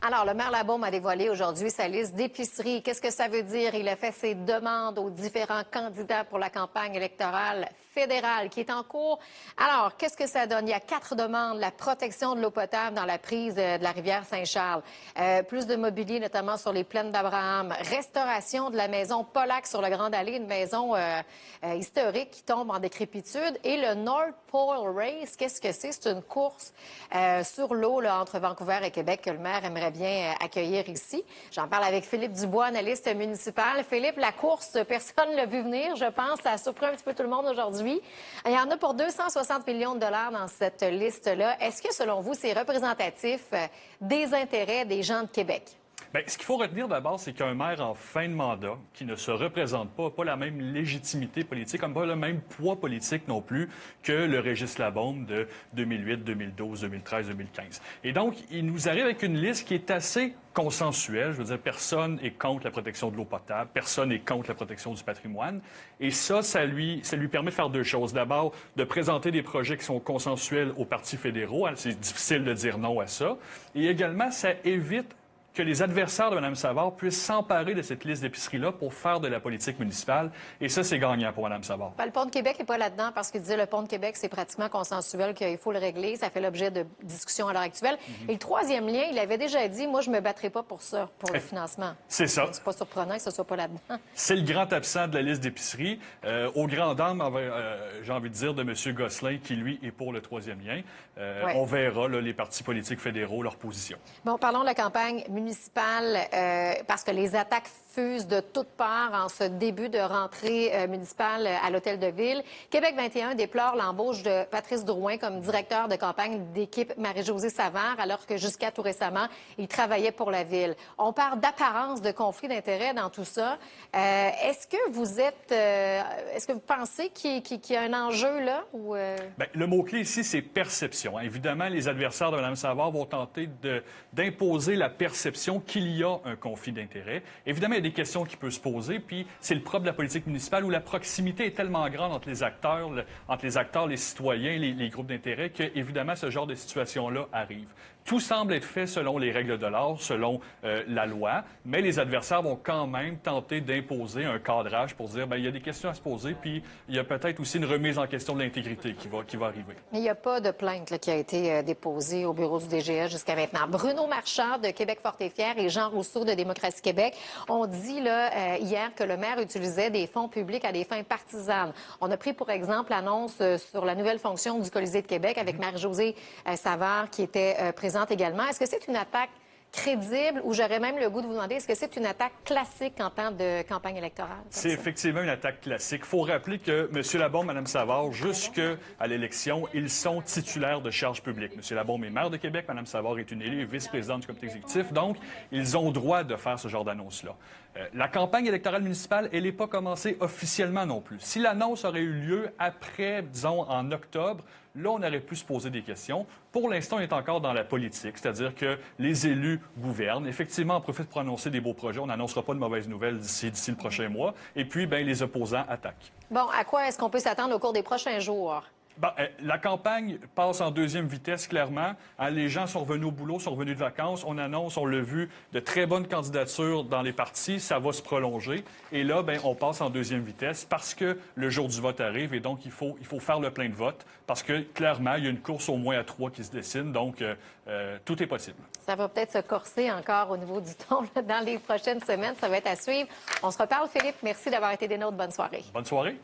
Alors, le maire Labaume a dévoilé aujourd'hui sa liste d'épiceries. Qu'est-ce que ça veut dire? Il a fait ses demandes aux différents candidats pour la campagne électorale fédérale qui est en cours. Alors, qu'est-ce que ça donne? Il y a 4 demandes. La protection de l'eau potable dans la prise de la rivière Saint-Charles. Plus de mobilier, notamment sur les plaines d'Abraham. Restauration de la maison Pollack sur le Grand Allée, une maison historique qui tombe en décrépitude. Et le North Pole Race, qu'est-ce que c'est? C'est une course sur l'eau là, entre Vancouver et Québec que le maire aimerait bien accueillir ici. J'en parle avec Philippe Dubois, analyste municipal. Philippe, la course, personne ne l'a vu venir, je pense. Ça a surpris un petit peu tout le monde aujourd'hui. Il y en a pour 260 millions de dollars dans cette liste-là. Est-ce que, selon vous, c'est représentatif des intérêts des gens de Québec? Bien, ce qu'il faut retenir d'abord, c'est qu'un maire en fin de mandat, qui ne se représente pas, pas la même légitimité politique, comme pas le même poids politique non plus que le Régis Labaume de 2008, 2012, 2013, 2015. Et donc, il nous arrive avec une liste qui est assez consensuelle. Je veux dire, personne est contre la protection de l'eau potable, personne est contre la protection du patrimoine. Et ça lui permet de faire deux choses. D'abord, de présenter des projets qui sont consensuels aux partis fédéraux. C'est difficile de dire non à ça. Et également, ça évite que les adversaires de Mme Savard puissent s'emparer de cette liste d'épiceries-là pour faire de la politique municipale. Et ça, c'est gagnant pour Mme Savard. Le pont de Québec n'est pas là-dedans parce qu'il disait le pont de Québec, c'est pratiquement consensuel, qu'il faut le régler. Ça fait l'objet de discussions à l'heure actuelle. Et le troisième lien, il avait déjà dit, moi, je ne me battrai pas pour ça, pour le financement. C'est ça. C'est pas surprenant que ce ne soit pas là-dedans. C'est le grand absent de la liste d'épiceries. Au grand dam, j'ai envie de dire, de M. Gosselin, qui, lui, est pour le troisième lien. On verra là, les partis politiques fédéraux, leur position. Bon, parlons de la campagne municipale, parce que les attaques fusent de toutes parts en ce début de rentrée municipale à l'Hôtel de Ville. Québec 21 déplore l'embauche de Patrice Drouin comme directeur de campagne d'équipe Marie-Josée Savard, alors que jusqu'à tout récemment, il travaillait pour la Ville. On parle d'apparence de conflit d'intérêts dans tout ça. Est-ce que vous pensez qu'il y a un enjeu là? Ou Bien, le mot-clé ici, c'est perception. Évidemment, les adversaires de Mme Savard vont tenter d'imposer la perception qu'il y a un conflit d'intérêts. Évidemment, il y a des questions qui peuvent se poser, puis c'est le propre de la politique municipale où la proximité est tellement grande entre les acteurs, les citoyens, les groupes d'intérêts, que, évidemment, ce genre de situation-là arrive. Tout semble être fait selon les règles de l'art, selon la loi, mais les adversaires vont quand même tenter d'imposer un cadrage pour dire, bien, il y a des questions à se poser, puis il y a peut-être aussi une remise en question de l'intégrité qui va arriver. Mais il n'y a pas de plainte là, qui a été déposée au bureau du DGS jusqu'à maintenant. Bruno Marchand de Québec Fort et Fier et Jean Rousseau de Démocratie Québec ont dit là, hier que le maire utilisait des fonds publics à des fins partisanes. On a pris pour exemple l'annonce sur la nouvelle fonction du Colisée de Québec avec Marie-Josée Savard qui était présente également. Est-ce que c'est une attaque crédible ou j'aurais même le goût de vous demander, est-ce que c'est une attaque classique en temps de campagne électorale? C'est effectivement une attaque classique. Il faut rappeler que M. Labaume, Mme Savard, jusqu'à l'élection, ils sont titulaires de charges publiques. M. Labaume est maire de Québec, Mme Savard est une élue vice-présidente du comité exécutif, donc ils ont droit de faire ce genre d'annonce-là. La campagne électorale municipale, elle n'est pas commencée officiellement non plus. Si l'annonce aurait eu lieu après, disons, en octobre, là, on aurait pu se poser des questions. Pour l'instant, on est encore dans la politique, c'est-à-dire que les élus gouvernent. Effectivement, on profite pour annoncer des beaux projets. On n'annoncera pas de mauvaises nouvelles d'ici le prochain mois. Et puis, bien, les opposants attaquent. Bon, à quoi est-ce qu'on peut s'attendre au cours des prochains jours? Bon, la campagne passe en deuxième vitesse, clairement. Les gens sont revenus au boulot, sont revenus de vacances. On annonce, on l'a vu, de très bonnes candidatures dans les partis. Ça va se prolonger. Et là, bien, on passe en deuxième vitesse parce que le jour du vote arrive et donc il faut faire le plein de vote parce que, clairement, il y a une course au moins à 3 qui se dessine. Donc, tout est possible. Ça va peut-être se corser encore au niveau du ton là, dans les prochaines semaines. Ça va être à suivre. On se reparle, Philippe. Merci d'avoir été des nôtres. Bonne soirée. Bonne soirée.